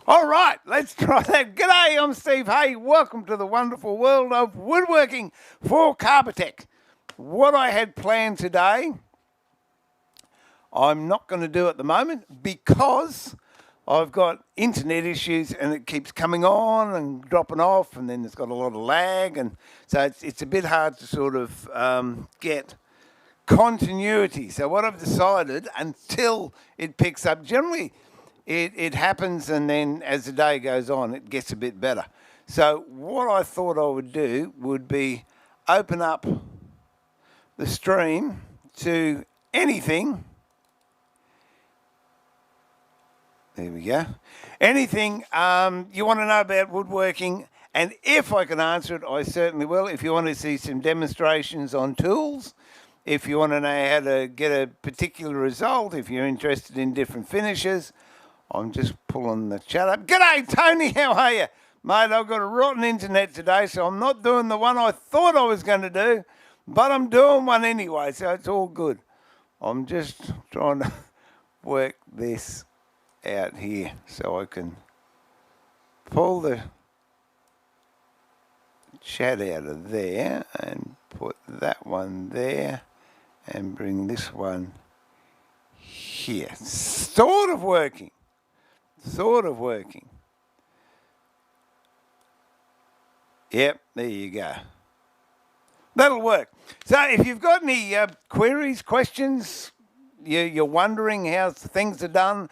All right, let's try that. G'day, I'm Steve Hay. Welcome to the wonderful world of woodworking for Carbotech. What I had planned today, I'm not going to do at the moment because I've got internet issues and it keeps coming on and dropping off, and then it's got a lot of lag, and so it's a bit hard to sort of get continuity. So what I've decided, until it picks up, generally it happens, and then as the day goes on it gets a bit better. So what I thought I would do would be open up the stream to anything. There we go. Anything you want to know about woodworking, and if I can answer it, I certainly will. If you want to see some demonstrations on tools, if you want to know how to get a particular result, if you're interested in different finishes, I'm just pulling the chat up. G'day, Tony, how are you? Mate, I've got a rotten internet today, so I'm not doing the one I thought I was going to do, but I'm doing one anyway, so it's all good. I'm just trying to work this out here so I can pull the chat out of there and put that one there and bring this one here. Sort of working. Yep, there you go. That'll work. So if you've got any queries, questions, you're wondering how things are done,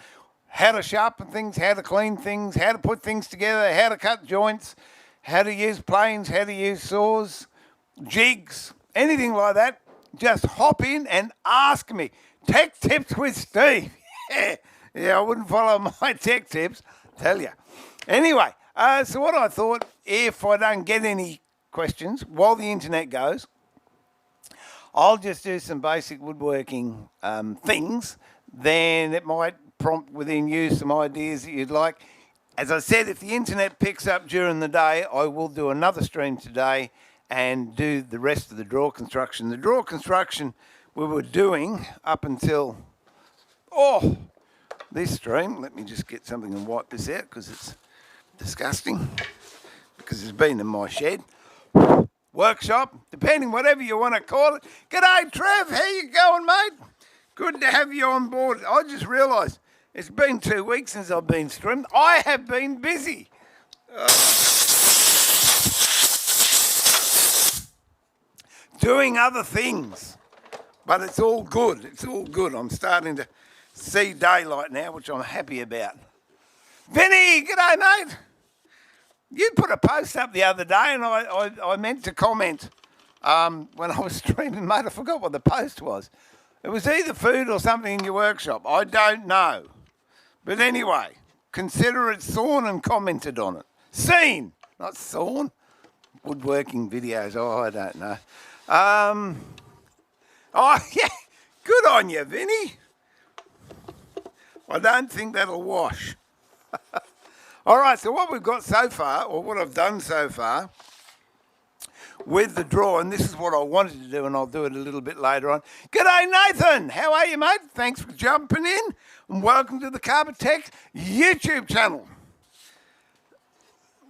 how to sharpen things, how to clean things, how to put things together, how to cut joints, how to use planes, how to use saws, jigs, anything like that, just hop in and ask me. Tech tips with Steve. Yeah, I wouldn't follow my tech tips, tell you. Anyway, so what I thought, if I don't get any questions while the internet goes, I'll just do some basic woodworking things. Then it might prompt within you some ideas that you'd like. As I said, if the internet picks up during the day, I will do another stream today and do the rest of the drawer construction. The drawer construction we were doing up until, this stream. Let me just get something and wipe this out because it's disgusting, because it's been in my shed, workshop, depending whatever you want to call it. G'day, Trev. How you going, mate? Good to have you on board. I just realised it's been 2 weeks since I've been streamed. I have been busy. Doing other things. But it's all good. It's all good. I'm starting to see daylight now, which I'm happy about. Vinny, g'day, mate. You put a post up the other day, and I meant to comment when I was streaming, mate. I forgot what the post was. It was either food or something in your workshop. I don't know. But anyway, consider it sawn and commented on it. Seen, not sawn. Woodworking videos, I don't know. Yeah, good on you, Vinny. I don't think that'll wash. All right, so what we've got so far, or what I've done so far with the drawer, and this is what I wanted to do, and I'll do it a little bit later on. G'day, Nathan. How are you, mate? Thanks for jumping in, and welcome to the Carbotech YouTube channel.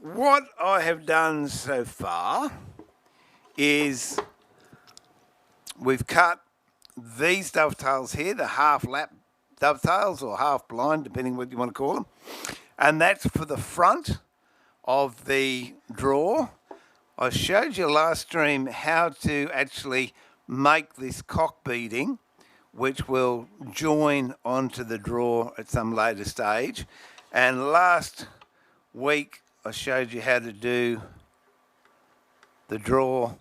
What I have done so far is we've cut these dovetails here, the half lap dovetails or half blind, depending what you want to call them. And that's for the front of the drawer. I showed you last stream how to actually make this cock beading, which will join onto the drawer at some later stage. And last week I showed you how to do the drawer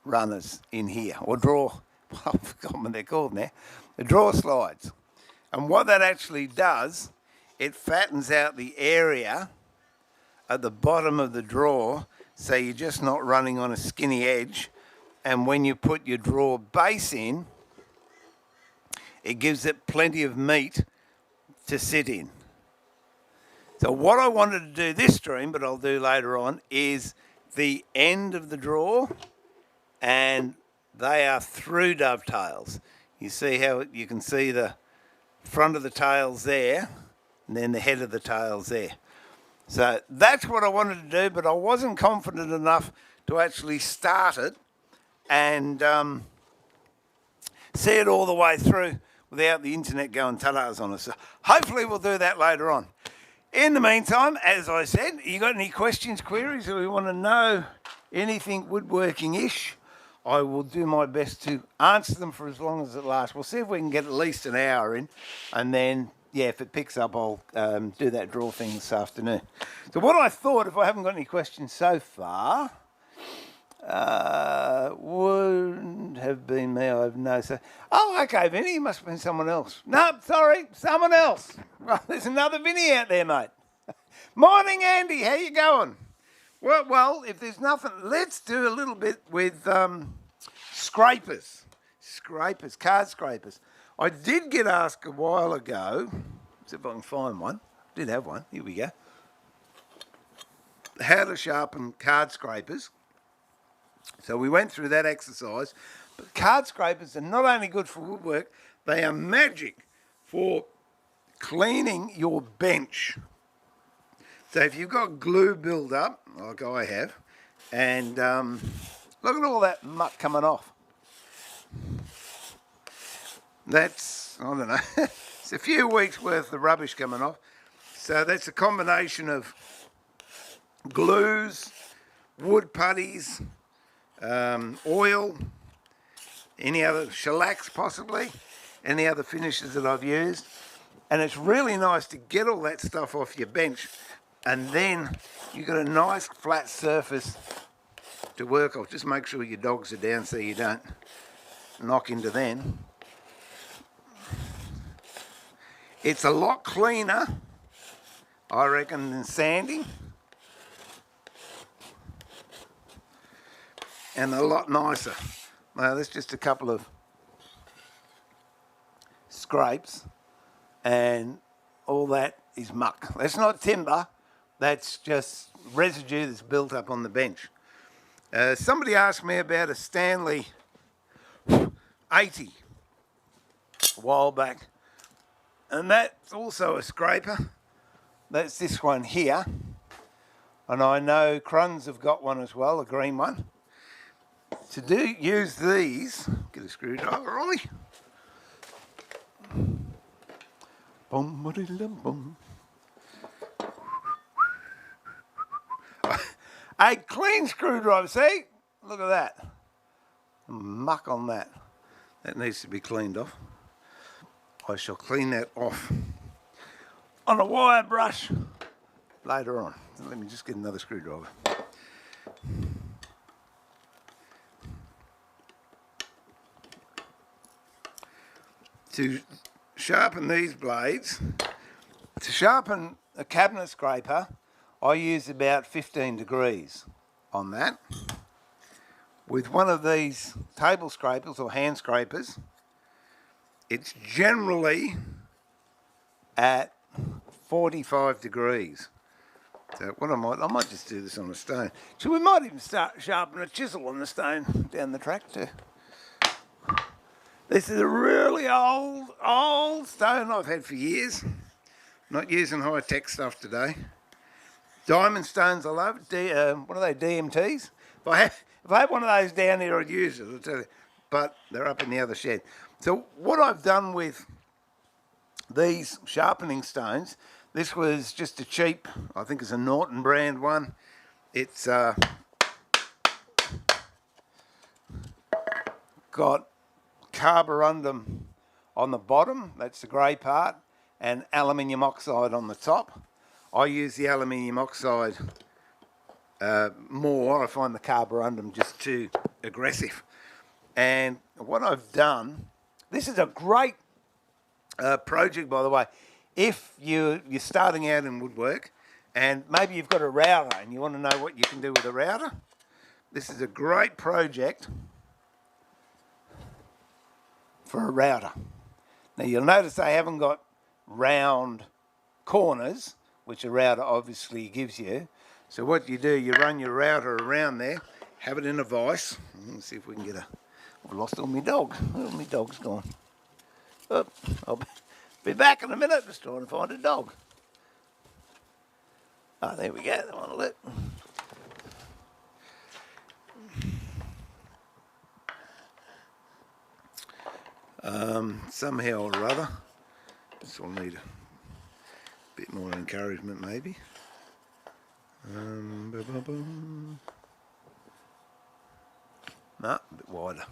runners in here, or drawer, I've forgotten what they're called now, the drawer slides. And what that actually does, it fattens out the area at the bottom of the drawer, so you're just not running on a skinny edge. And when you put your drawer base in, it gives it plenty of meat to sit in. So what I wanted to do this stream, but I'll do later on, is the end of the drawer, and they are through dovetails. You see how you can see the front of the tails there. and then the head of the tail's there. So that's what I wanted to do, but I wasn't confident enough to actually start it and see it all the way through without the internet going ta-das on us. So hopefully we'll do that later on. In the meantime, as I said, you got any questions, queries, or you want to know anything woodworking-ish, I will do my best to answer them for as long as it lasts. We'll see if we can get at least an hour in, and then, yeah, if it picks up, I'll do that draw thing this afternoon. So what I thought, if I haven't got any questions so far, wouldn't have been me, I have no say. Oh, okay, Vinny, it must have been someone else. No, sorry, someone else. Well, there's another Vinny out there, mate. Morning, Andy, how you going? Well, if there's nothing, let's do a little bit with scrapers. Scrapers, card scrapers. I did get asked a while ago, see if I can find one. I did have one, here we go. How to sharpen card scrapers. So we went through that exercise. But card scrapers are not only good for woodwork, they are magic for cleaning your bench. So if you've got glue build up, like I have, and look at all that muck coming off. That's, I don't know, it's a few weeks worth of rubbish coming off. So that's a combination of glues, wood putties, oil, any other shellacs possibly, any other finishes that I've used. And it's really nice to get all that stuff off your bench, and then you've got a nice flat surface to work off. Just make sure your dogs are down so you don't knock into them. It's a lot cleaner, I reckon, than sanding, and a lot nicer. Now, that's just a couple of scrapes, and all that is muck. That's not timber, that's just residue that's built up on the bench. Somebody asked me about a Stanley 80 a while back, and that's also a scraper. That's this one here, and I know Cruns have got one as well, a green one. To use these, get a screwdriver, Ollie. Boom. A clean screwdriver, see? Look at that. Muck on that. That needs to be cleaned off. I shall clean that off on a wire brush later on. Let me just get another screwdriver. To sharpen these blades, to sharpen a cabinet scraper, I use about 15 degrees on that. With one of these table scrapers or hand scrapers, it's generally at 45 degrees. So what I might just do this on a stone. So we might even start sharpening a chisel on the stone down the track too. This is a really old stone I've had for years. Not using high-tech stuff today. Diamond stones I love. What are they, DMTs? If I had one of those down here, I'd use it, I'll tell you. But they're up in the other shed. So what I've done with these sharpening stones, this was just a cheap, I think it's a Norton brand one. It's got carborundum on the bottom, that's the grey part, and aluminium oxide on the top. I use the aluminium oxide more. I find the carborundum just too aggressive. And what I've done, this is a great project, by the way, if you're starting out in woodwork and maybe you've got a router and you want to know what you can do with a router. This is a great project for a router. Now you'll notice they haven't got round corners, which a router obviously gives you. So what you do, you run your router around there, have it in a vise. Let's see if we can get I've lost all my dog. Oh, my dog's gone. Oh, I'll be back in a minute, just trying to find a dog. Oh, there we go. That one will look. Somehow or other, this will need a bit more encouragement maybe. No, a bit wider.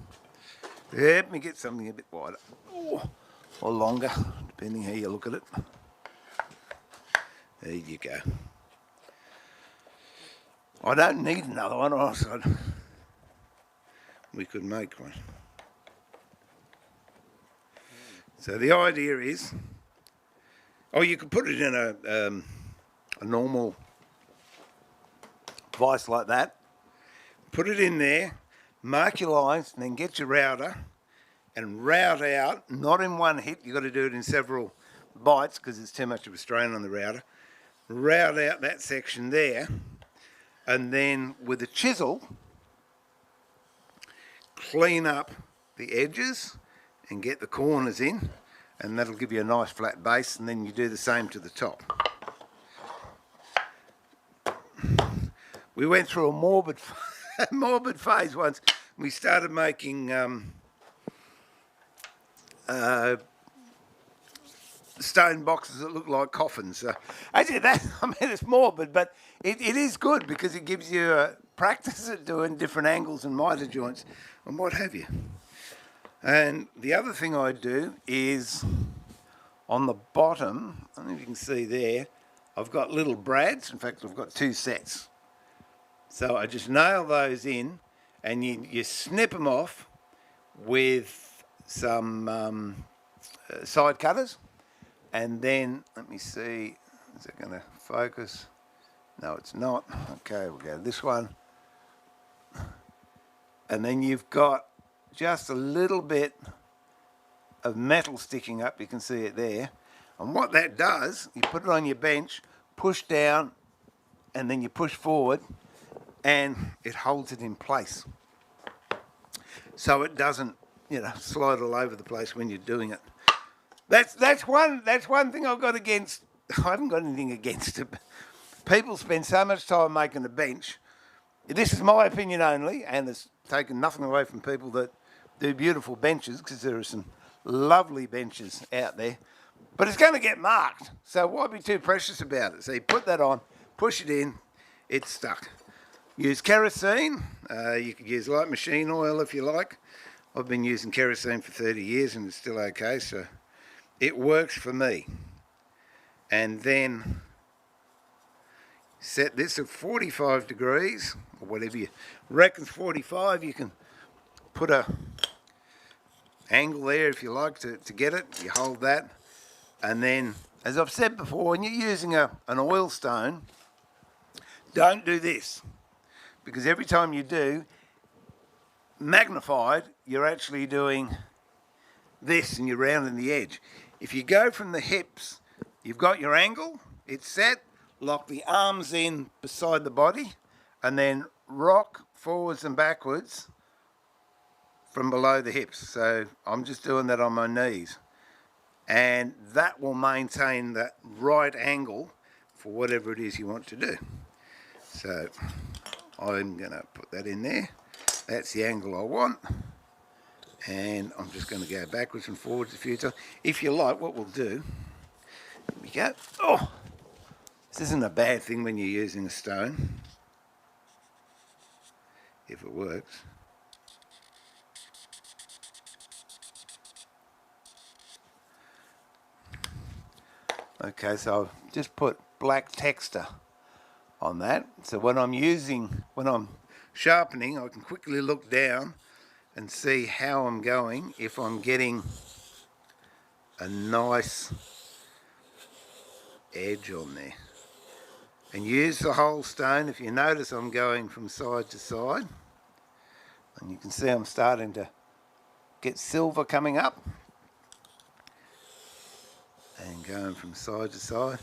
Let me get something a bit wider. Or longer, depending how you look at it. There you go. I don't need another one, or else we could make one. So the idea is, you could put it in a normal vise like that, put it in there, mark your lines, and then get your router and route out, not in one hit, you've got to do it in several bites because it's too much of a strain on the router. Route out that section there, and then with a chisel, clean up the edges and get the corners in, and that'll give you a nice flat base, and then you do the same to the top. We went through a morbid phase once. We started making stone boxes that look like coffins. Actually, it's morbid, but it is good because it gives you practice at doing different angles and miter joints and what have you. And the other thing I do is on the bottom, I don't know if you can see there, I've got little brads. In fact, I've got 2 sets. So I just nail those in, and you snip them off with some side cutters. And then, let me see, is it going to focus? No, it's not. Okay, we'll go this one. And then you've got just a little bit of metal sticking up, you can see it there. And what that does, you put it on your bench, push down, and then you push forward, and it holds it in place. So it doesn't, slide all over the place when you're doing it. That's one thing I've got against. I haven't got anything against it. People spend so much time making a bench. This is my opinion only, and it's taken nothing away from people that do beautiful benches, because there are some lovely benches out there. But it's going to get marked, so why be too precious about it? So you put that on, push it in, it's stuck. Use kerosene. You could use light machine oil if you like. I've been using kerosene for 30 years and it's still okay, so it works for me. And then set this at 45 degrees, or whatever you reckon's 45. You can put a angle there if you like to get it. You hold that, and then, as I've said before, when you're using an oil stone, don't do this, because every time you do, magnified, you're actually doing this and you're rounding the edge. If you go from the hips, you've got your angle, it's set, lock the arms in beside the body, and then rock forwards and backwards from below the hips. So I'm just doing that on my knees, and that will maintain that right angle for whatever it is you want to do. So I'm going to put that in there. That's the angle I want, and I'm just going to go backwards and forwards a few times. If you like, what we'll do, here we go. Oh, this isn't a bad thing when you're using a stone, if it works. Okay, so I've just put black texture on that. So when I'm sharpening, I can quickly look down and see how I'm going, if I'm getting a nice edge on there. And use the whole stone. If you notice, I'm going from side to side, and you can see I'm starting to get silver coming up, and going from side to side.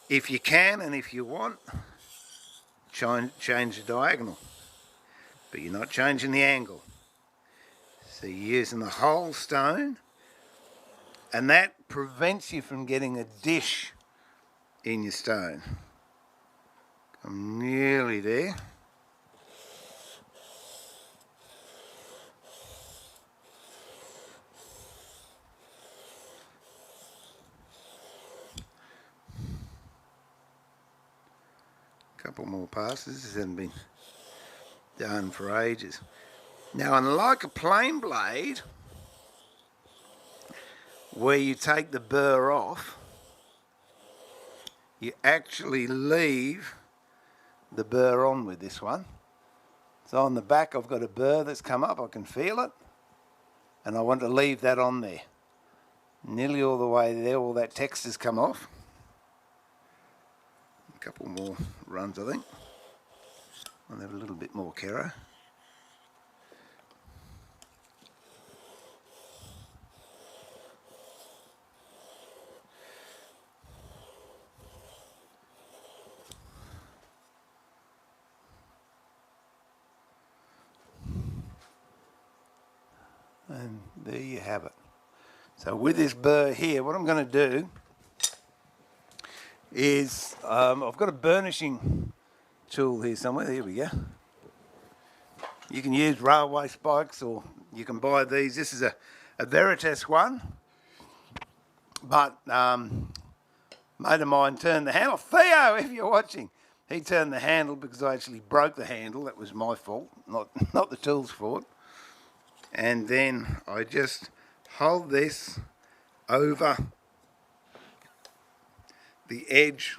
If you can, and if you want, change the diagonal, but you're not changing the angle. So you're using the whole stone, and that prevents you from getting a dish in your stone. I'm nearly there. Couple more passes. This hasn't been done for ages. Now, unlike a plain blade, where you take the burr off, you actually leave the burr on with this one. So on the back I've got a burr that's come up, I can feel it, and I want to leave that on there. Nearly all the way there, all that texture's come off. A couple more runs, I think. I'll have a little bit more Kero. And there you have it. So with this burr here, what I'm going to do is, I've got a burnishing tool here somewhere. Here we go. You can use railway spikes, or you can buy these. This is a Veritas one, but mate of mine turned the handle. Theo, if you're watching, he turned the handle because I actually broke the handle. That was my fault, not the tool's fault. And then I just hold this over the edge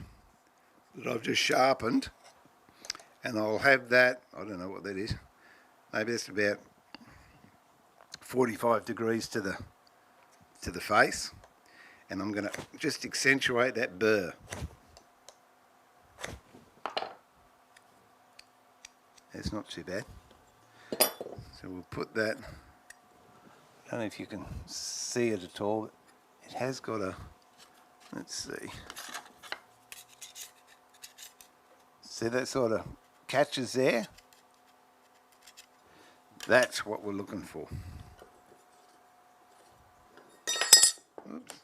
that I've just sharpened, and I'll have that, I don't know what that is, maybe that's about 45 degrees to the face, and I'm going to just accentuate that burr. It's not too bad. So we'll put that, I don't know if you can see it at all, but it has got a, let's see. See that sort of catches there? That's what we're looking for. Oops.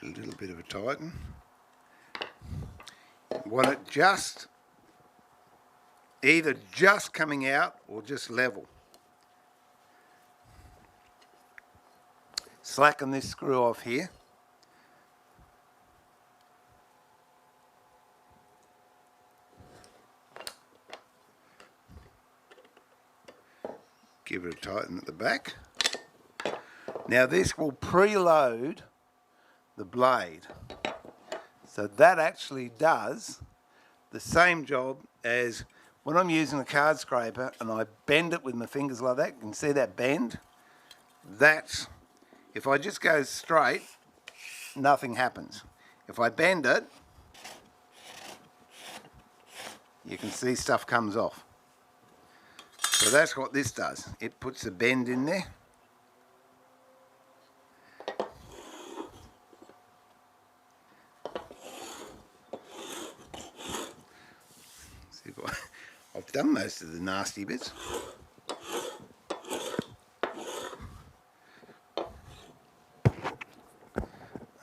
A little bit of a tighten. Want it just either just coming out or just level. Slacken this screw off here. Give it a tighten at the back. Now this will preload the blade. So that actually does the same job as when I'm using a card scraper and I bend it with my fingers like that. You can see that bend? That's, if I just go straight, nothing happens. If I bend it, you can see stuff comes off. So that's what this does. It puts a bend in there. I've done most of the nasty bits.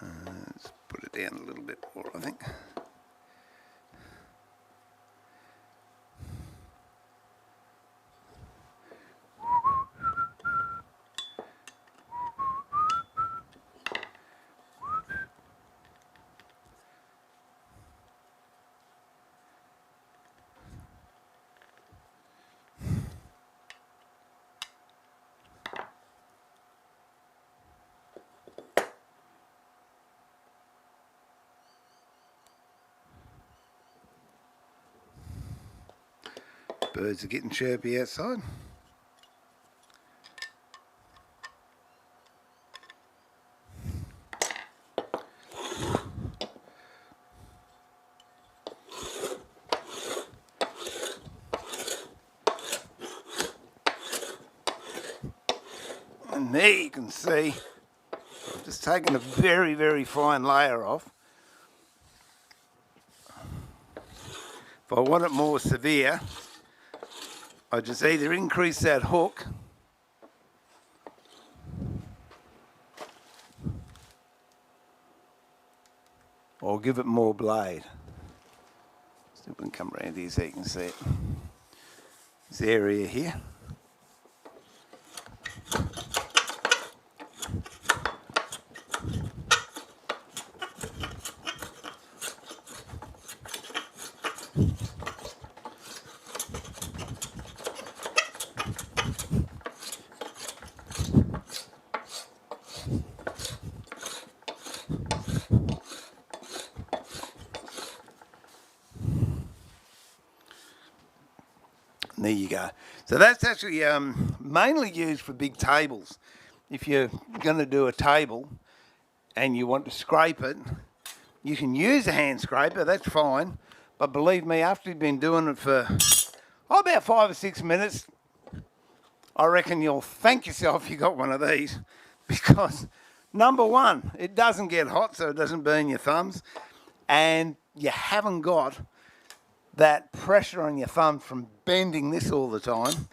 Let's put it down a little bit more, I think. Birds are getting chirpy outside. And there you can see, I've just taken a very, very fine layer off. If I want it more severe, I just either increase that hook or give it more blade. See if we can come around here so you can see it. This area here. And there you go. So that's actually mainly used for big tables. If you're going to do a table and you want to scrape it, you can use a hand scraper, that's fine. But believe me, after you've been doing it for about 5 or 6 minutes, I reckon you'll thank yourself you got one of these, because number one, it doesn't get hot, so it doesn't burn your thumbs, and you haven't got that pressure on your thumb from bending this all the time,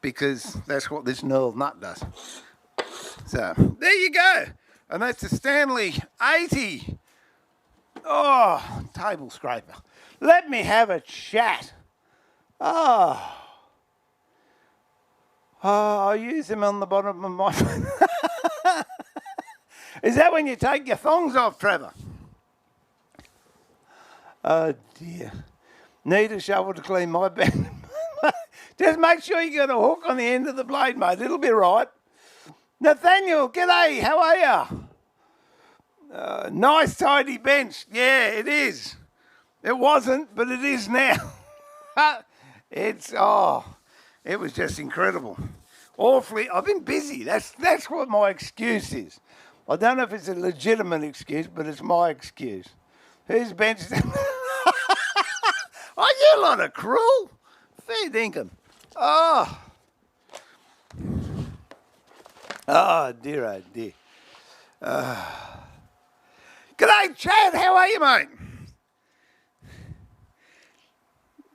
because that's what this knurled nut does. So there you go, and that's a Stanley 80 table scraper. Let me have a chat. I use them on the bottom of my Is that when you take your thongs off, Trevor? Oh dear. Need a shovel to clean my bed. Just make sure you got a hook on the end of the blade, mate. It'll be right. Nathaniel, g'day. How are you? Nice tidy bench. Yeah, it is. It wasn't, but it is now. It was just incredible. Awfully, I've been busy. That's what my excuse is. I don't know if it's a legitimate excuse, but it's my excuse. Whose bench? Oh, you lot are cruel. Fair dinkum. Oh, dear, oh dear. G'day, Chad. How are you, mate?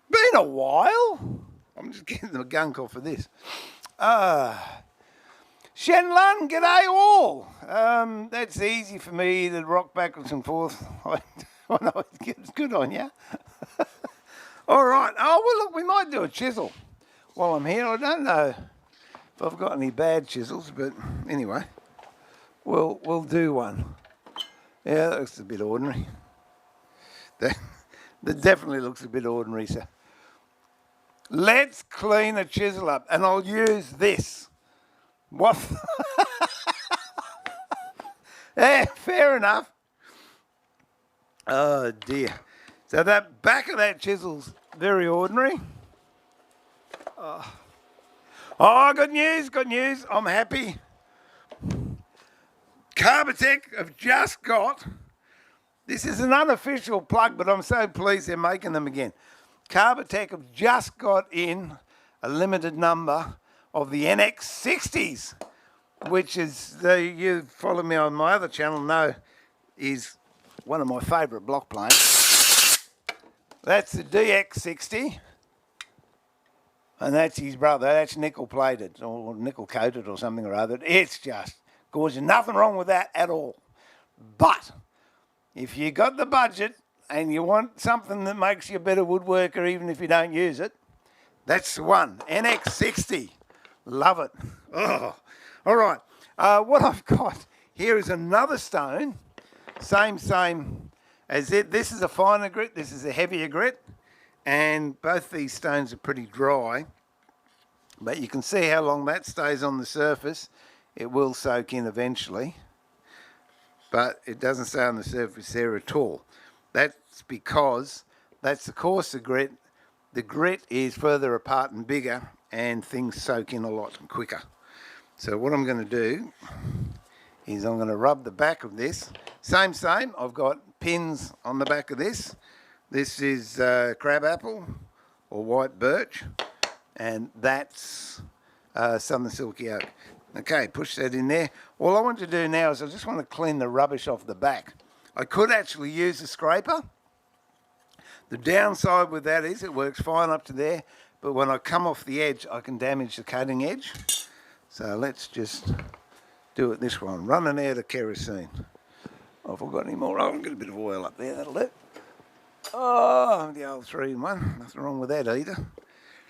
Been a while. I'm just getting the gunk off of this. Shen Lun, g'day all. That's easy for me to rock backwards and forth. I know it's good on you. All right. Oh, well, look, we might do a chisel while I'm here. I don't know if I've got any bad chisels, but anyway, we'll do one. Yeah, that looks a bit ordinary. That definitely looks a bit ordinary, so. Let's clean a chisel up, and I'll use this. What? Yeah, fair enough. Oh dear. So that back of that chisel's very ordinary. Oh, good news, good news. I'm happy. Carbotech have just got, this is an unofficial plug, but I'm so pleased they're making them again. Carbotech have just got in a limited number of the NX60s, which is, you follow me on my other channel know, is one of my favourite block planes. That's the DX60, and that's his brother. That's nickel plated or nickel coated or something or other. It's just gorgeous. Nothing wrong with that at all. But if you got the budget and you want something that makes you a better woodworker even if you don't use it, that's the one. NX60. Love it. Oh, all right. What I've got here is another stone. Same as it. This is a finer grit. This is a heavier grit. And both these stones are pretty dry. But you can see how long that stays on the surface. It will soak in eventually. But it doesn't stay on the surface there at all. That's because that's the coarser grit. The grit is further apart and bigger, and things soak in a lot quicker. So what I'm going to do is I'm going to rub the back of this. Same. I've got pins on the back of this. This is crabapple or white birch, and that's southern silky oak. Okay, push that in there. All I want to do now is I just want to clean the rubbish off the back. I could actually use a scraper. The downside with that is it works fine up to there, but when I come off the edge, I can damage the cutting edge. So let's just do it this one. Running out of kerosene. Oh, if I've got any more, I'll get a bit of oil up there, that'll do. Oh, the old 3-in-1, nothing wrong with that either.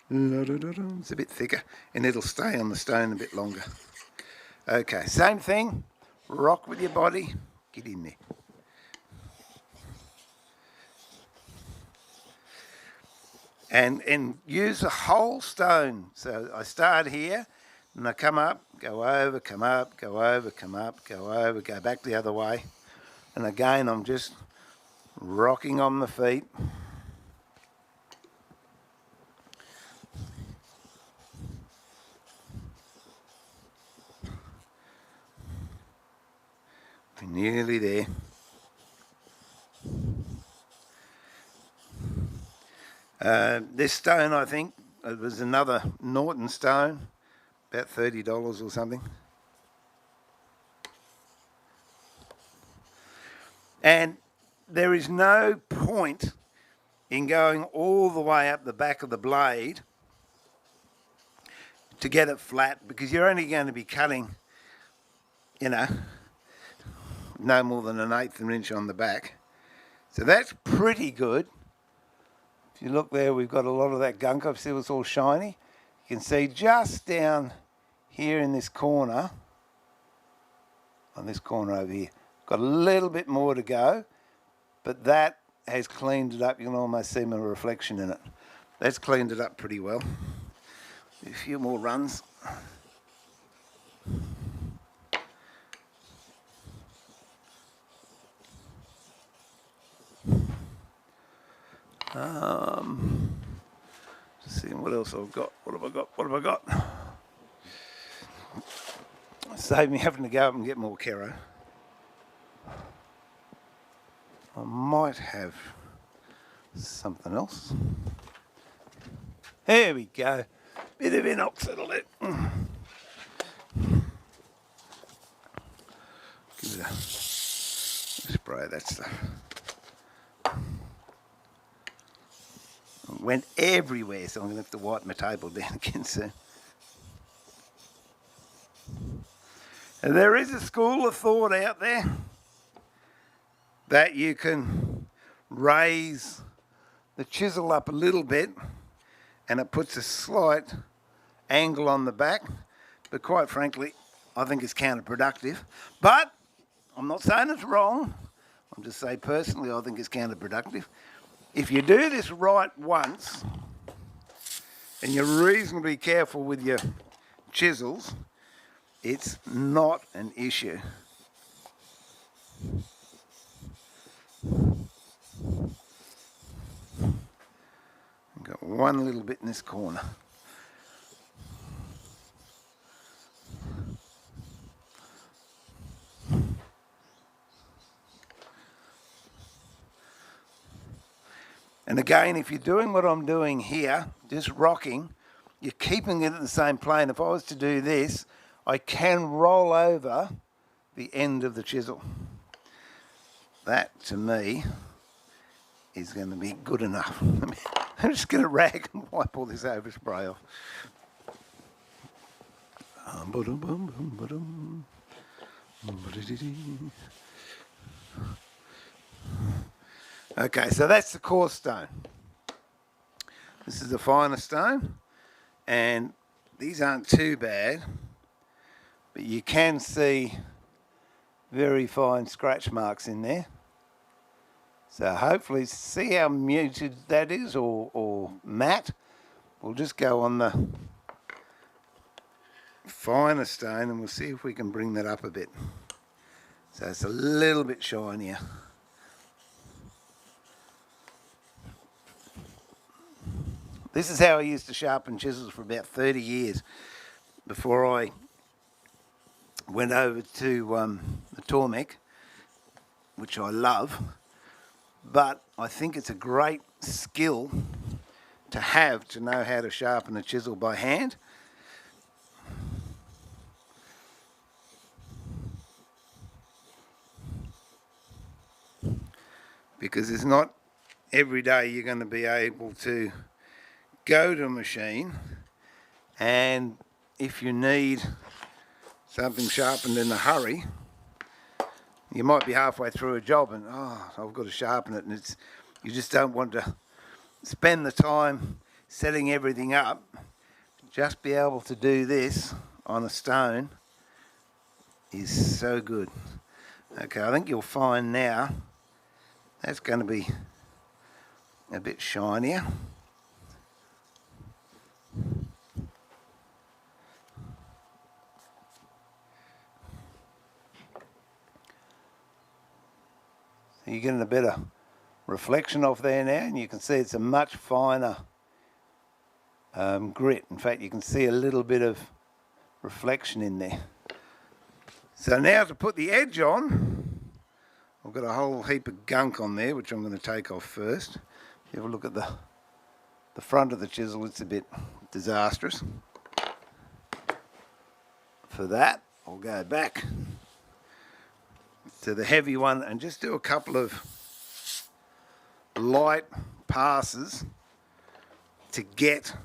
It's a bit thicker and it'll stay on the stone a bit longer. Okay, same thing, rock with your body, get in there. And use the whole stone. So I start here and I come up, go over, come up, go over, come up, go over, go back the other way. And again, I'm just rocking on the feet. We're nearly there. This stone, I think, it was another Norton stone, about $30 or something. And there is no point in going all the way up the back of the blade to get it flat, because you're only going to be cutting, you know, no more than 1/8 of an inch on the back. So that's pretty good. If you look there, we've got a lot of that gunk. I see it's all shiny. You can see just down here in this corner, on this corner over here, got a little bit more to go, but that has cleaned it up. You can almost see my reflection in it. That's cleaned it up pretty well. A few more runs. Just seeing what else I've got. What have I got? What have I got? Save me having to go up and get more Kero. I might have something else. There we go. Bit of inox, that'll do. Give it a spray of that stuff. It went everywhere, so I'm going to have to wipe my table down again soon. And there is a school of thought out there that you can raise the chisel up a little bit and it puts a slight angle on the back, but quite frankly I think it's counterproductive. But I'm not saying it's wrong, I'm just saying personally I think it's counterproductive. If you do this right once and you're reasonably careful with your chisels, it's not an issue. I've got one little bit in this corner. And again, if you're doing what I'm doing here, just rocking, you're keeping it at the same plane. If I was to do this, I can roll over the end of the chisel. That, to me, is going to be good enough. I'm just going to rag and wipe all this overspray off. Okay, so that's the coarse stone. This is the finer stone, and these aren't too bad, but you can see very fine scratch marks in there. So hopefully, see how muted that is, or matte. We'll just go on the finer stone and we'll see if we can bring that up a bit. So it's a little bit shinier. This is how I used to sharpen chisels for about 30 years before I went over to the Tormek, which I love, but I think it's a great skill to have, to know how to sharpen a chisel by hand. because it's not every day you're going to be able to go to a machine, and if you need something sharpened in a hurry, you might be halfway through a job and I've got to sharpen it, and you just don't want to spend the time setting everything up. Just be able to do this on a stone is so good. Okay, I think you'll find now that's going to be a bit shinier. So you're getting a better reflection off there now, and you can see it's a much finer grit. In fact, you can see a little bit of reflection in there. So now to put the edge on, I've got a whole heap of gunk on there, which I'm going to take off first. If you have a look at the front of the chisel, it's a bit disastrous. For that, I'll go back to the heavy one and just do a couple of light passes to get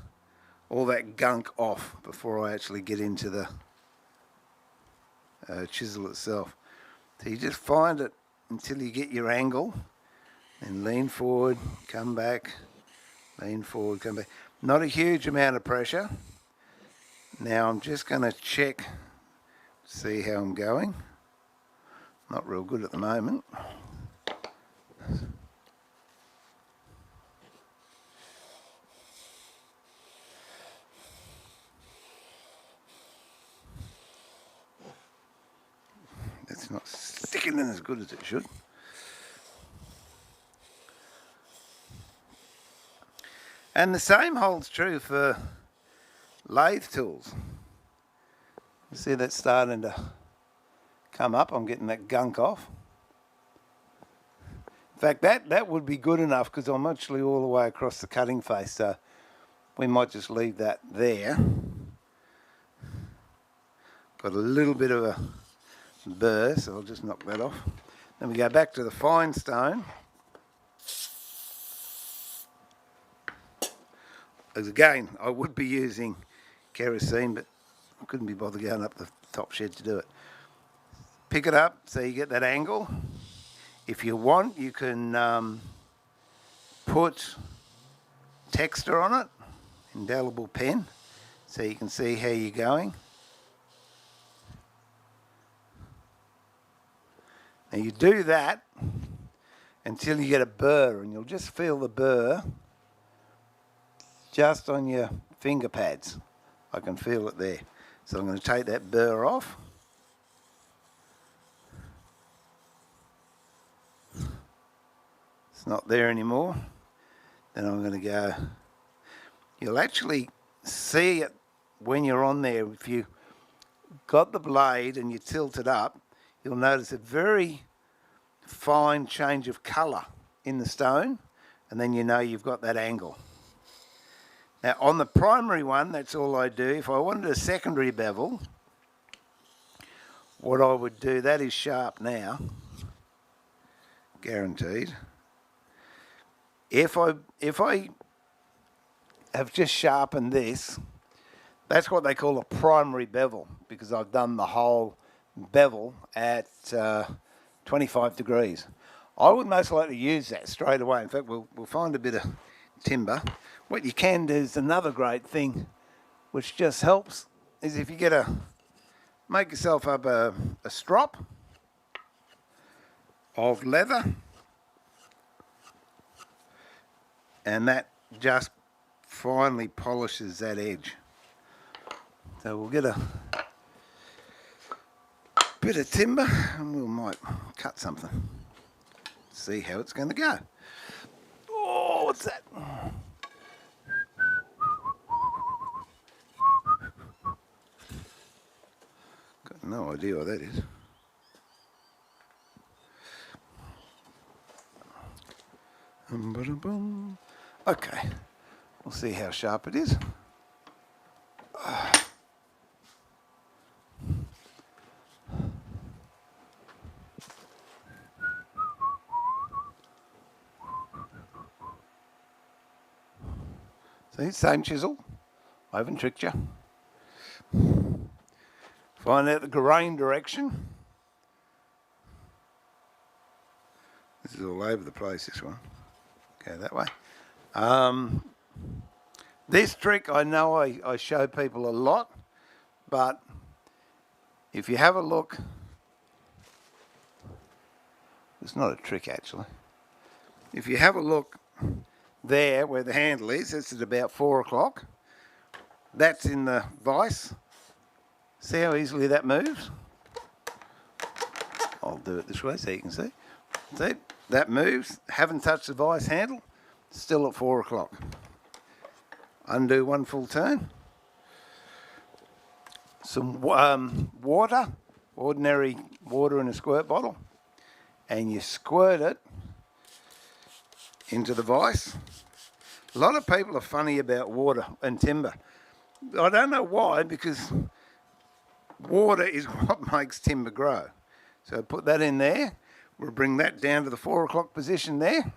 all that gunk off before I actually get into the chisel itself. So you just find it until you get your angle, and lean forward, come back, lean forward, come back. Not a huge amount of pressure. Now I'm just going to check, see how I'm going. Not real good at the moment. It's not sticking in as good as it should. And the same holds true for lathe tools. You see that's starting to come up. I'm getting that gunk off. In fact, that would be good enough because I'm actually all the way across the cutting face, so we might just leave that there. Got a little bit of a burr, so I'll just knock that off. Then we go back to the fine stone. As again, I would be using kerosene, but I couldn't be bothered going up the top shed to do it. Pick it up so you get that angle. If you want, you can put texture on it, indelible pen, so you can see how you're going. Now you do that until you get a burr, and you'll just feel the burr just on your finger pads. I can feel it there. So I'm going to take that burr off. It's not there anymore. Then I'm going to go. You'll actually see it when you're on there. If you got the blade and you tilt it up, you'll notice a very fine change of colour in the stone, and then you know you've got that angle. Now on the primary one, that's all I do. If I wanted a secondary bevel, what I would do, that is sharp now, guaranteed. If I have just sharpened this, that's what they call a primary bevel, because I've done the whole bevel at 25 degrees. I would most likely use that straight away. In fact, we'll find a bit of timber. What you can do is another great thing, which just helps, is if you make yourself up a strop of leather, and that just finely polishes that edge. So we'll get a bit of timber and we might cut something. See how it's going to go. Oh, what's that? Got no idea what that is. Okay, we'll see how sharp it is. See, same chisel. I haven't tricked you. Find out the grain direction. This is all over the place, this one. Go that way. This trick I know I show people a lot, but if you have a look, it's not a trick actually. If you have a look there where the handle is, it's at about 4 o'clock. That's in the vise. See how easily that moves? I'll do it this way so you can see. See, that moves. Haven't touched the vise handle. Still at 4 o'clock. Undo one full turn. Some water, ordinary water in a squirt bottle, and you squirt it into the vise. A lot of people are funny about water and timber. I don't know why, because water is what makes timber grow. So put that in there. We'll bring that down to the 4 o'clock position there.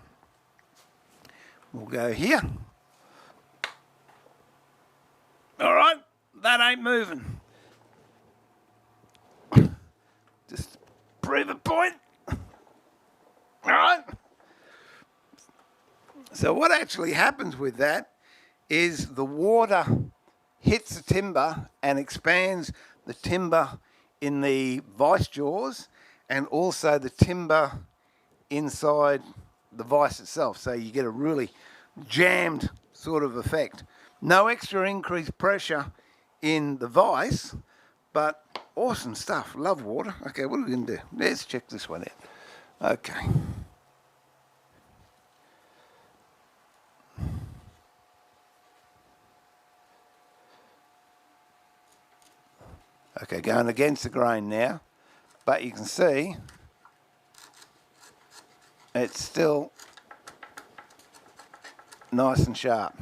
We'll go here. All right, that ain't moving. Just prove a point. All right. So what actually happens with that is the water hits the timber and expands the timber in the vise jaws and also the timber inside the vise itself. So you get a really jammed sort of effect. No extra increased pressure in the vise, but awesome stuff. Love water. Okay, what are we going to do? Let's check this one out. Okay. Okay, going against the grain now, but you can see it's still nice and sharp.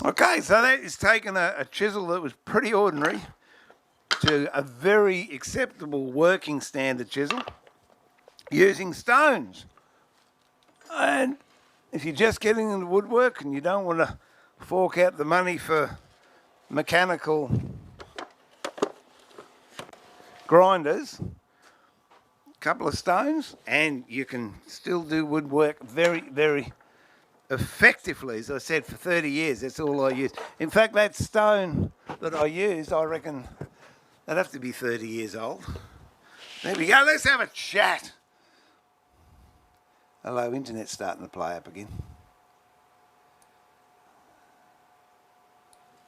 Okay, so that is taking a chisel that was pretty ordinary to a very acceptable working standard chisel using stones. And if you're just getting into woodwork and you don't want to fork out the money for mechanical grinders, a couple of stones and you can still do woodwork very, very effectively. As I said, for 30 years, that's all I use. In fact, that stone that I used, I reckon that'd have to be 30 years old. There we go. Let's have a chat. Hello, internet's starting to play up again.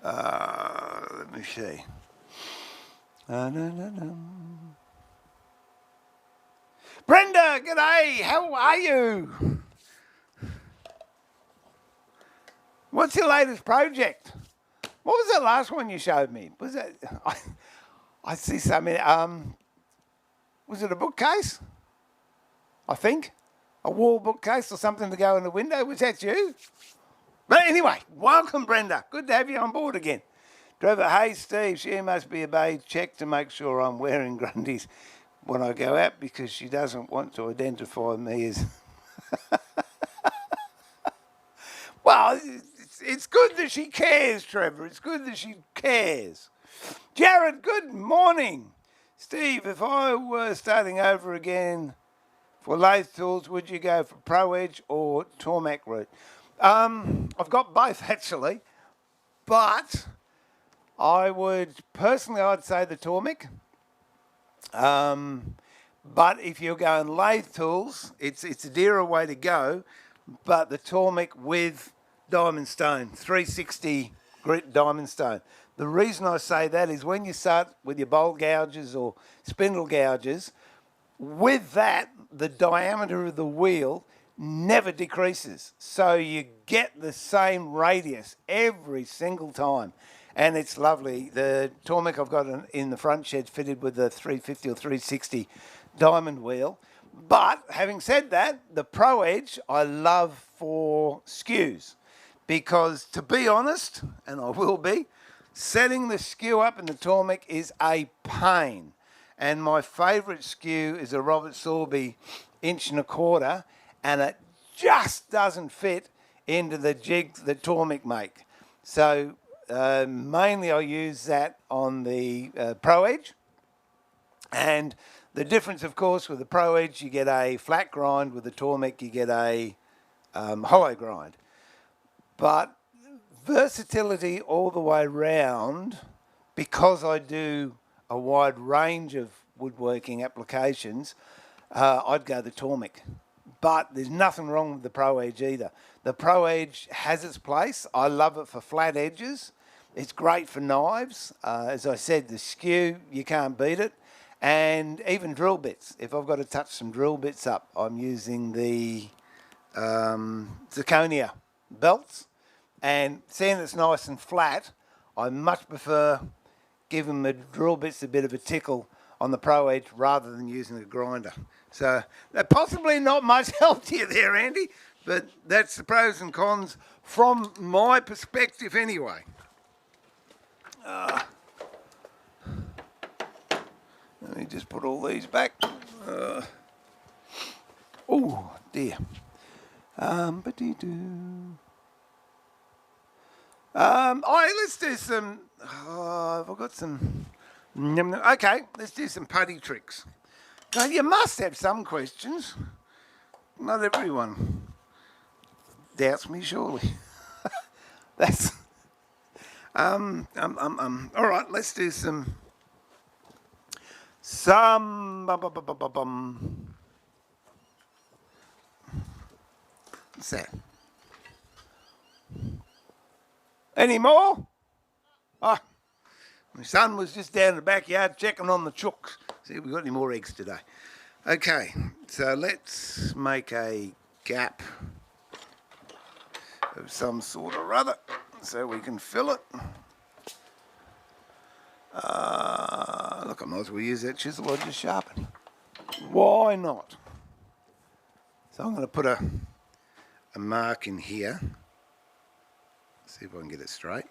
Let me see. Brenda, g'day. How are you? What's your latest project? What was that last one you showed me? Was that? I see something. Was it a bookcase? I think a wall bookcase or something to go in the window. Was that you? But anyway, welcome, Brenda. Good to have you on board again. Driver, hey Steve, she must be obeyed. Check to make sure I'm wearing Grundies when I go out because she doesn't want to identify me as. Well, it's good that she cares, Trevor. It's good that she cares. Jared, good morning. Steve, if I were starting over again for lathe tools, would you go for Pro Edge or Tormac route? I've got both actually, but I would personally, I'd say the Tormac. But if you're going lathe tools, it's a dearer way to go. But the Tormac with diamond stone, 360 grit diamond stone. The reason I say that is when you start with your bolt gouges or spindle gouges, with that, the diameter of the wheel never decreases. So you get the same radius every single time. And it's lovely. The Tormac I've got in the front shed fitted with the 350 or 360 diamond wheel. But having said that, the Pro Edge I love for skews because, to be honest, and I will be, setting the skew up in the Tormek is a pain. And my favourite skew is a Robert Sorby 1.25 inch, and it just doesn't fit into the jigs that Tormek make. So mainly I use that on the Pro Edge. And the difference, of course, with the Pro Edge, you get a flat grind. With the Tormek, you get a hollow grind. But versatility all the way round, because I do a wide range of woodworking applications, I'd go the Tormek. But there's nothing wrong with the Pro Edge either. The Pro Edge has its place. I love it for flat edges. It's great for knives. As I said, the skew, you can't beat it. And even drill bits. If I've got to touch some drill bits up, I'm using the zirconia belts. And seeing it's nice and flat, I much prefer giving the drill bits a bit of a tickle on the Pro Edge rather than using a grinder. So possibly not much help to you there, Andy, but that's the pros and cons from my perspective anyway. Let me just put all these back. Oh dear. Let's do some. Have I got some? Okay, let's do some putty tricks. Now, you must have some questions. Not everyone doubts me, surely. That's. All right, let's do some. What's that? Any more? Oh, my son was just down in the backyard checking on the chooks. See if we've got any more eggs today. Okay, so let's make a gap of some sort or other so we can fill it. Look, I might as well use that chisel I just sharpened. Why not? So I'm going to put a mark in here. See if I can get it straight.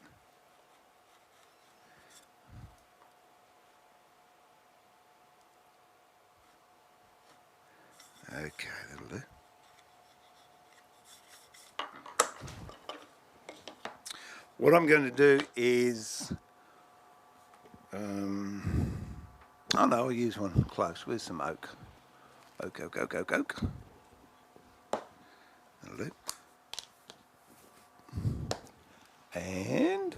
Okay, that'll do. What I'm going to do is, oh no, I'll use one close. Where's some oak? Oak. That'll do. And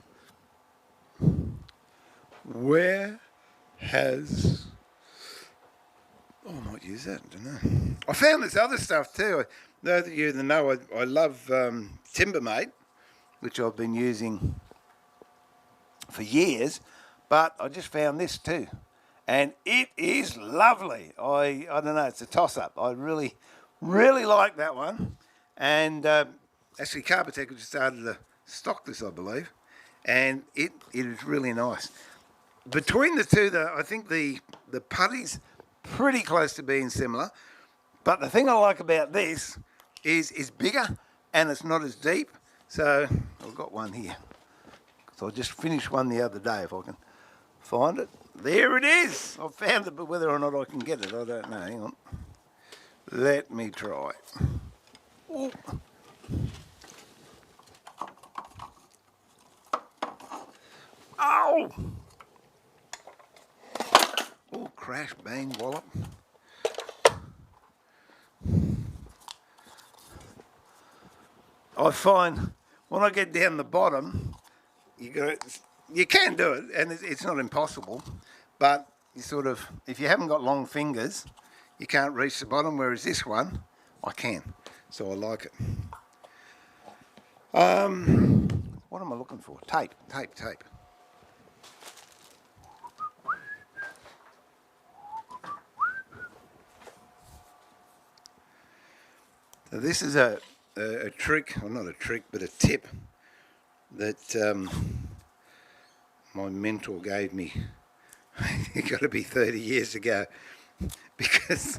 where has... Oh, I might use that, I don't know. I found this other stuff too. Those of you that know, I love Timbermate, which I've been using for years, but I just found this too. And it is lovely. I don't know, it's a toss-up. I really like that one. And actually, Carpetech just started to stock this, I believe. And it is really nice. Between the two, though, I think the putty's pretty close to being similar. But the thing I like about this is it's bigger and it's not as deep. So I've got one here. So I just finished one the other day, if I can find it. There it is. I found it, but whether or not I can get it, I don't know. Hang on. Let me try. Ooh. Ow! Oh, crash, bang, wallop. I find when I get down the bottom, you can do it, and it's not impossible, but you sort of, if you haven't got long fingers, you can't reach the bottom, whereas this one, I can. So I like it. What am I looking for? Tape. So this is a trick, or not a trick, but a tip that my mentor gave me. It got to be 30 years ago, because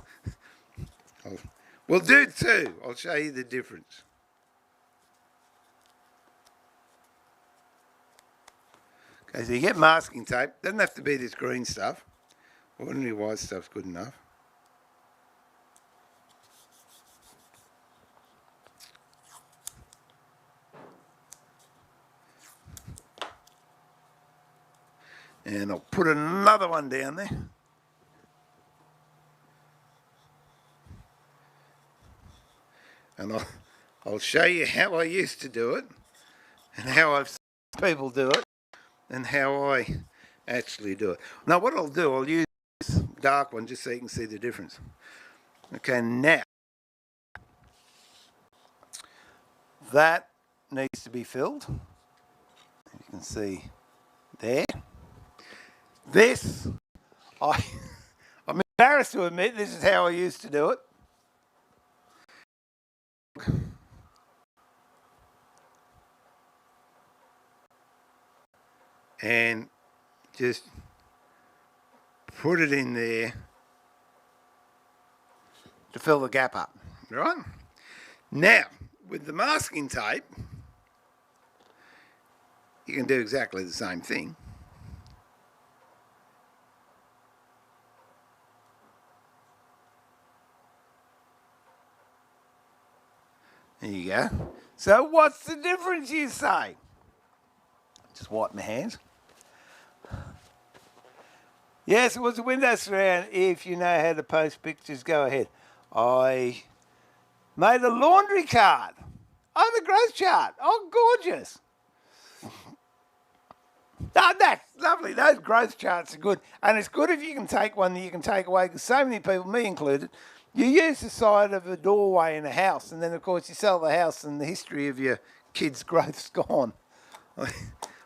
We'll do two. I'll show you the difference. Okay, so you get masking tape. Doesn't have to be this green stuff. Ordinary white stuff's good enough. And I'll put another one down there. And I'll show you how I used to do it and how I've seen people do it and how I actually do it. Now what I'll do, I'll use this dark one just so you can see the difference. Okay, now that needs to be filled. You can see there. This, I'm embarrassed to admit, this is how I used to do it. And just put it in there to fill the gap up, right? Now, with the masking tape, you can do exactly the same thing. There you go. So what's the difference, you say? Just wipe my hands. Yes, it was a window surround. If you know how to post pictures, go ahead. I made a laundry cart. Oh, the growth chart. Oh, gorgeous. Oh, that's lovely. Those growth charts are good. And it's good if you can take one that you can take away, because so many people, me included, you use the side of a doorway in a house, and then, of course, you sell the house and the history of your kids' growth's gone.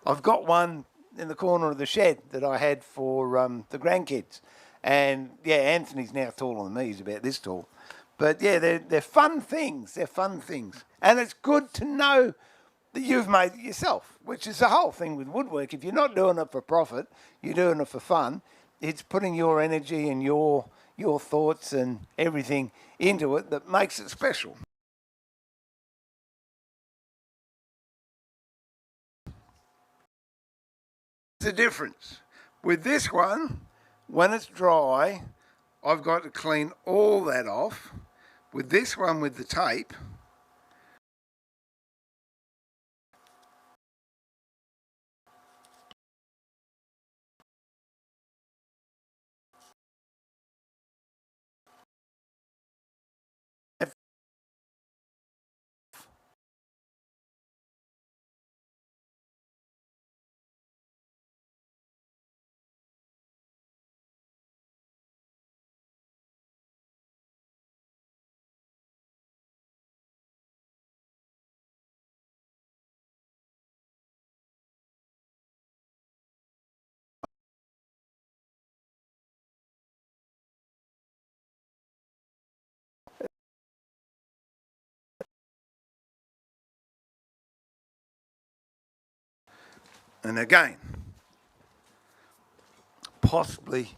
I've got one in the corner of the shed that I had for the grandkids. And, yeah, Anthony's now taller than me. He's about this tall. But, yeah, they're fun things. They're fun things. And it's good to know that you've made it yourself, which is the whole thing with woodwork. If you're not doing it for profit, you're doing it for fun. It's putting your energy and your thoughts and everything into it that makes it special. The difference with this one, when it's dry, I've got to clean all that off. With this one, with the tape, and again, possibly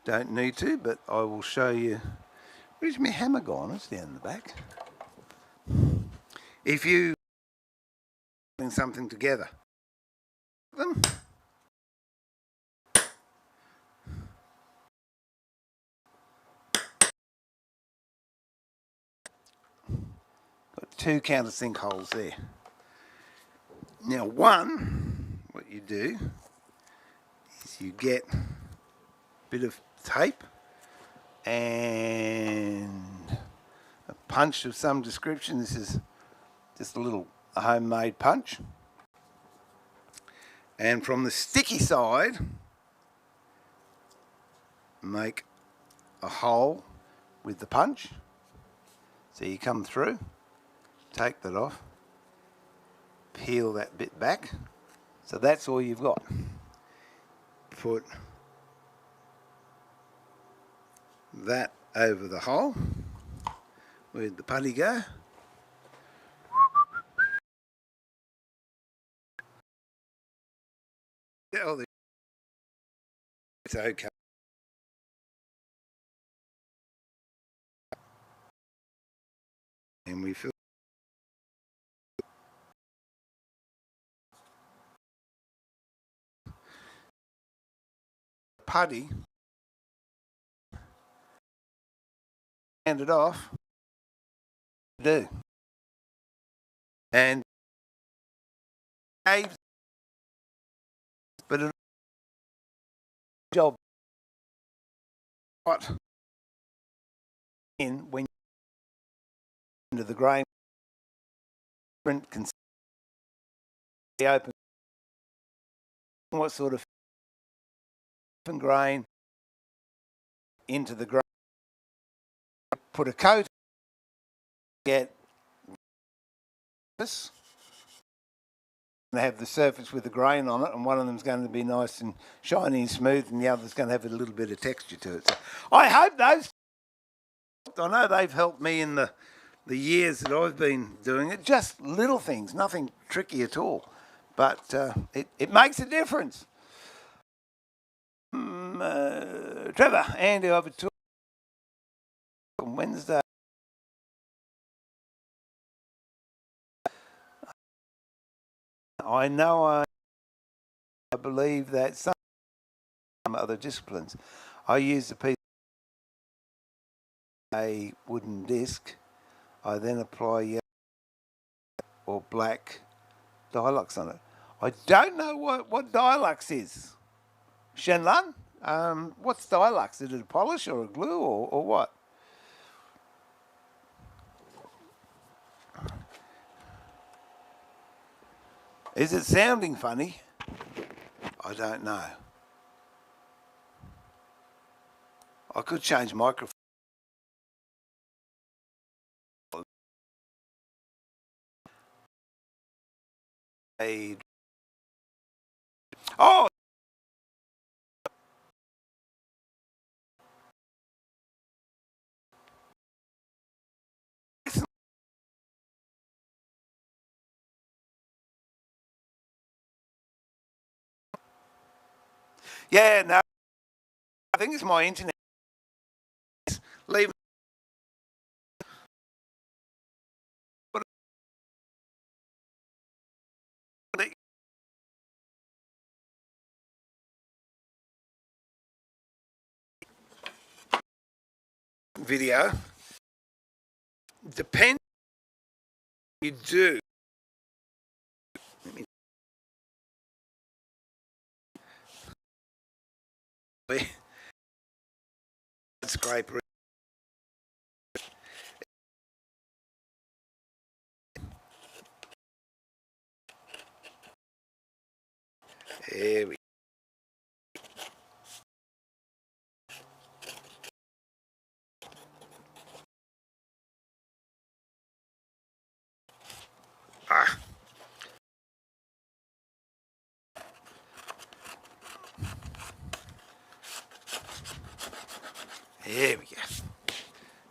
don't need to, but I will show you. Where's my hammer gone? It's down in the back. If you putting something together, them. Got two countersink holes there. Now one, what you do is you get a bit of tape and a punch of some description. This is just a little homemade punch. And from the sticky side, make a hole with the punch. So you come through, take that off, peel that bit back. So that's all you've got. Put that over the hole. Where'd the putty go? Oh, it's okay. and we fill putty, hand it off, do. And but it job what in when you into the grain print can be open what sort of grain into the grain, put a coat, get this, and have the surface with the grain on it, and one of them's going to be nice and shiny and smooth, and the other's going to have a little bit of texture to it. So I hope those, I know they've helped me in the years that I've been doing it, just little things, nothing tricky at all, but it makes a difference. Trevor, Andy, I have a talk on Wednesday. I know I believe that some other disciplines, I use a piece of a wooden disc. I then apply yellow or black Dilux on it. I don't know what Dilux is. Shenlan? What's Dilux? Is it a polish or a glue or what? Is it sounding funny? I don't know. I could change microphone. Oh! Yeah, no, I think it's my internet. Leave video. Depends what you do. Let me scrape. There we go. Ah. There we go.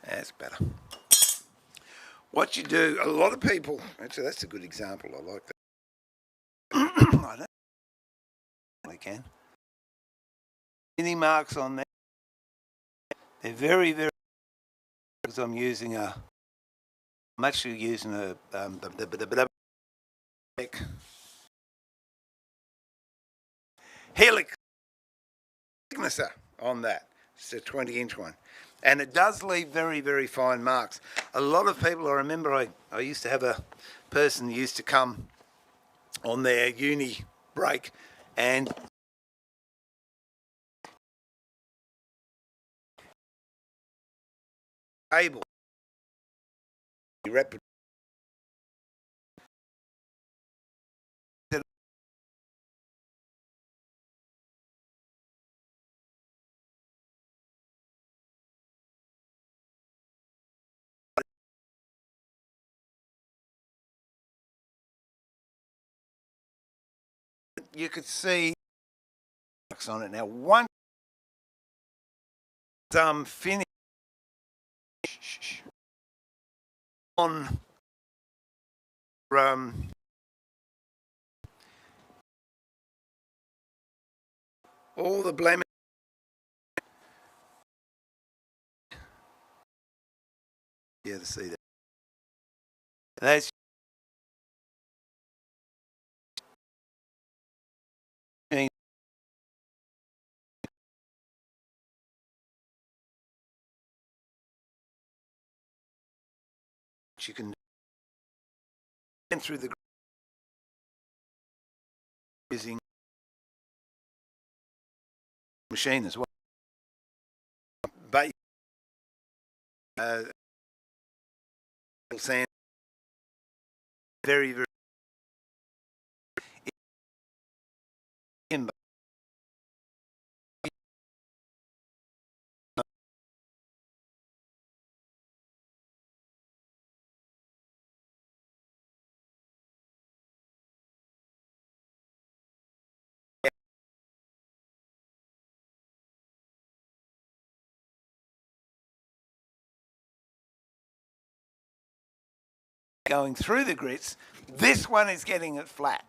That's better. What you do, a lot of people, actually that's a good example, I like that. I don't know if I can. Any marks on there? They're very, very, because I'm actually using a helix thicknesser on that. It's a 20-inch one. And it does leave very, very fine marks. A lot of people, I remember I used to have a person who used to come on their uni break and table. You could see on it now. Once finish on all the blemish. Yeah, to see that. That's you can get through the using machine as well. But sand very timber. Going through the grits, this one is getting it flat.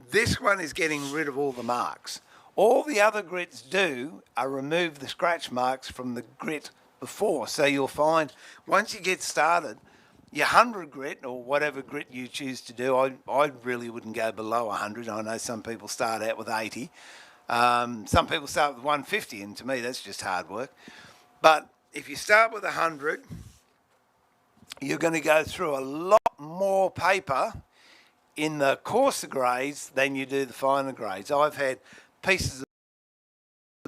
This one is getting rid of all the marks. All the other grits do are remove the scratch marks from the grit before. So you'll find once you get started, your 100 grit or whatever grit you choose to do, I really wouldn't go below 100. I know some people start out with 80. Some people start with 150, and to me that's just hard work. But if you start with 100, you're going to go through a lot more paper in the coarser grades than you do the finer grades. I've had pieces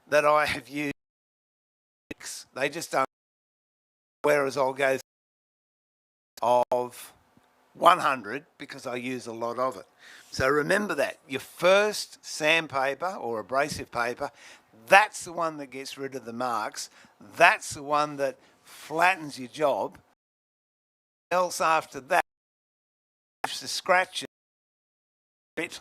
that I have used, they just don't, whereas I'll go of 100 because I use a lot of it. So remember that. Your first sandpaper or abrasive paper, that's the one that gets rid of the marks. That's the one that flattens your job. Else after that, the scratch bit.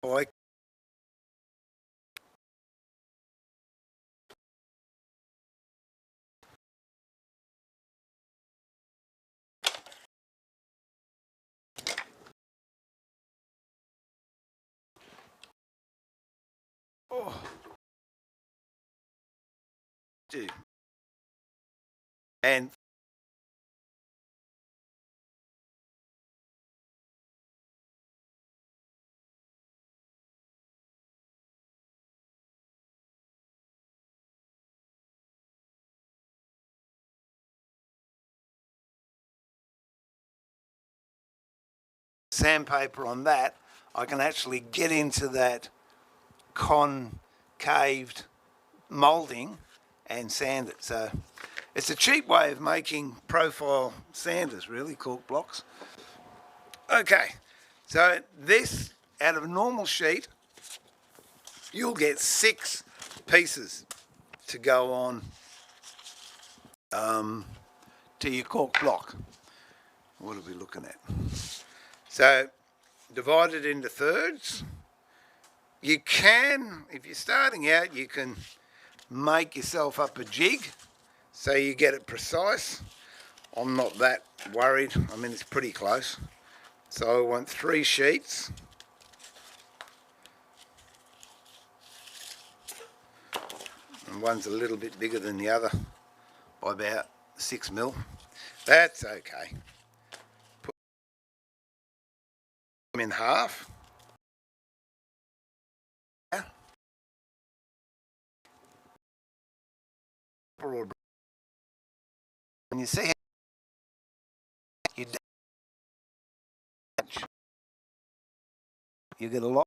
Like oh, dude. And sandpaper on that, I can actually get into that concaved moulding and sand it. So it's a cheap way of making profile sanders, really, cork blocks. Okay, so this, out of a normal sheet, you'll get 6 pieces to go on to your cork block. What are we looking at? So divide it into thirds. You can, if you're starting out, you can make yourself up a jig so you get it precise. I'm not that worried. I mean, it's pretty close. So I want 3 sheets. And one's a little bit bigger than the other by about 6 mil. That's okay. Put them in half. When you see how you get a lot.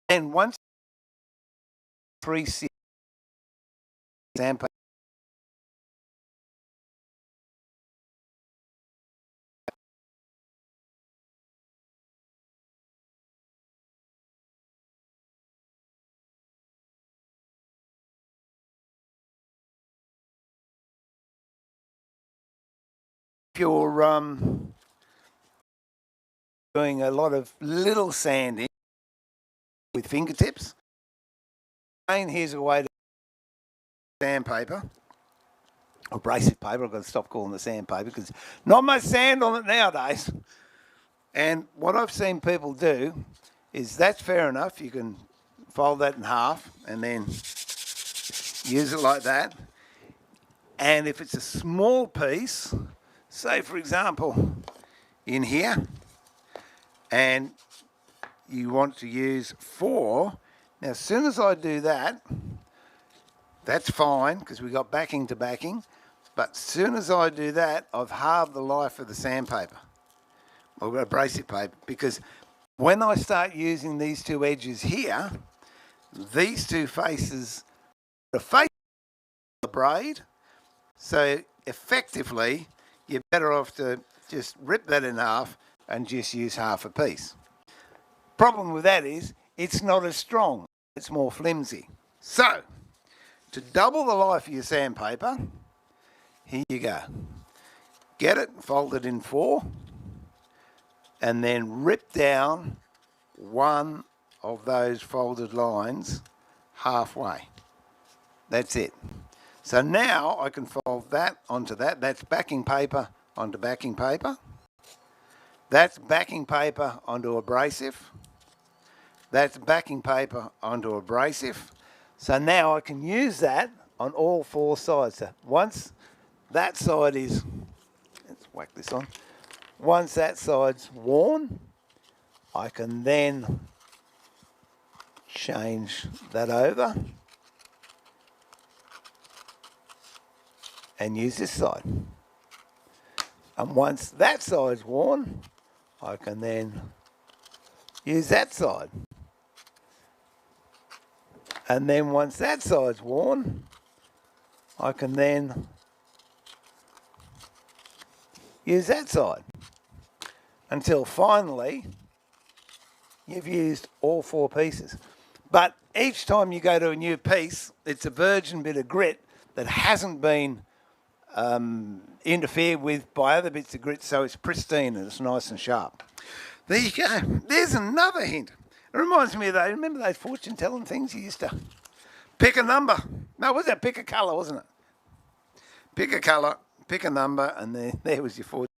And once 3 sandpaper, If you're doing a lot of little sanding with fingertips, here's a way to sandpaper. Abrasive paper. I've got to stop calling it sandpaper because not much sand on it nowadays. And what I've seen people do is that's fair enough. You can fold that in half and then use it like that. And if it's a small piece, say for example in here, and you want to use 4, now as soon as I do that, that's fine because we got backing to backing. But as soon as I do that, I've halved the life of the sandpaper or abrasive paper, because when I start using these 2 edges here, these 2 faces, the face of the braid, so effectively you're better off to just rip that in half and just use half a piece. Problem with that is it's not as strong, it's more flimsy. So to double the life of your sandpaper, here you go. Get it, fold it in 4, and then rip down one of those folded lines halfway. That's it. So now I can fold that onto that. That's backing paper onto backing paper. That's backing paper onto abrasive. That's backing paper onto abrasive. So now I can use that on all 4 sides. So once that side is, let's whack this on. Once that side's worn, I can then change that over and use this side. And once that side's worn, I can then use that side. And then once that side's worn, I can then use that side. Until finally, you've used all 4 pieces. But each time you go to a new piece, it's a virgin bit of grit that hasn't been interfered with by other bits of grit, so it's pristine and it's nice and sharp. There you go. There's another hint. It reminds me of those, remember those fortune-telling things you used to pick a number? No, was that pick a colour, wasn't it? Pick a colour, pick a number, and there was your fortune.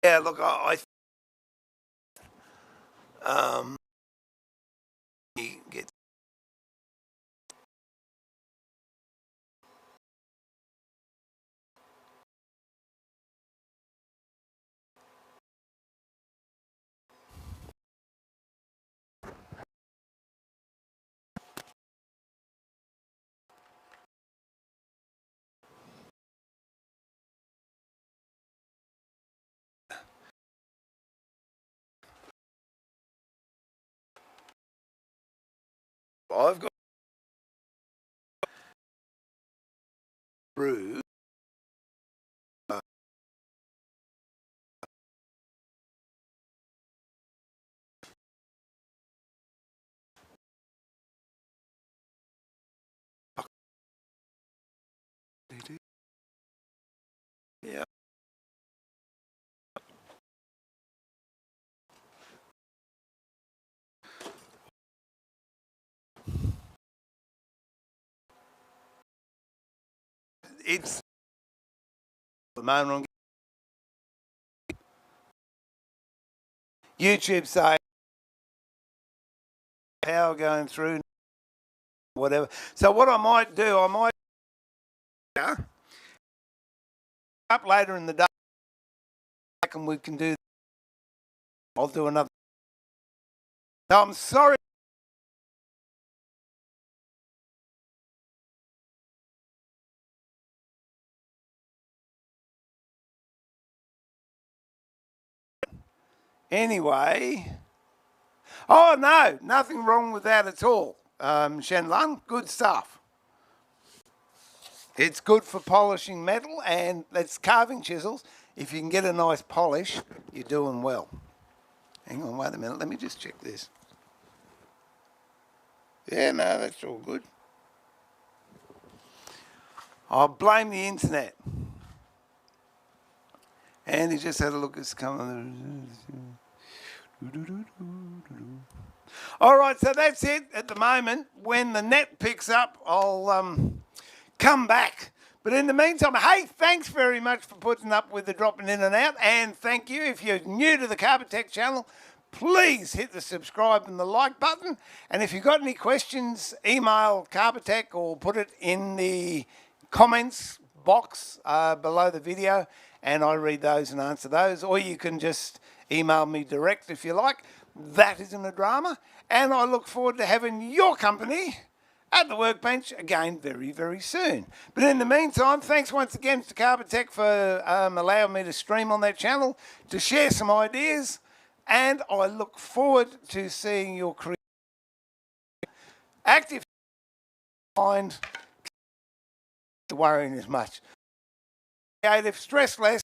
Yeah, look, you get I've got through. Yeah. It's the moment on YouTube say power going through, whatever. So what I might do, I might up later in the day and we can do, I'll do another. So I'm sorry. Anyway, oh no, nothing wrong with that at all. Shenlong, good stuff. It's good for polishing metal, and it's carving chisels. If you can get a nice polish, you're doing well. Hang on, wait a minute. Let me just check this. Yeah, no, that's all good. I'll blame the internet. And he just had a look. It's coming. All right, so that's it at the moment. When the net picks up, I'll come back. But in the meantime, hey, thanks very much for putting up with the dropping in and out. And thank you. If you're new to the Carpet Tech channel, please hit the subscribe and the like button. And if you've got any questions, email Carpet Tech or put it in the comments box below the video, and I read those and answer those. Or you can just email me direct if you like. That isn't a drama. And I look forward to having your company at the workbench again very, very soon. But in the meantime, thanks once again to Carpet Tech for allowing me to stream on their channel, to share some ideas, and I look forward to seeing your active mind worrying as much. Creative, stress less,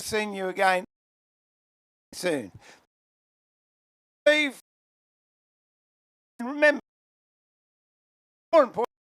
seeing you again soon. Steve, remember, more important,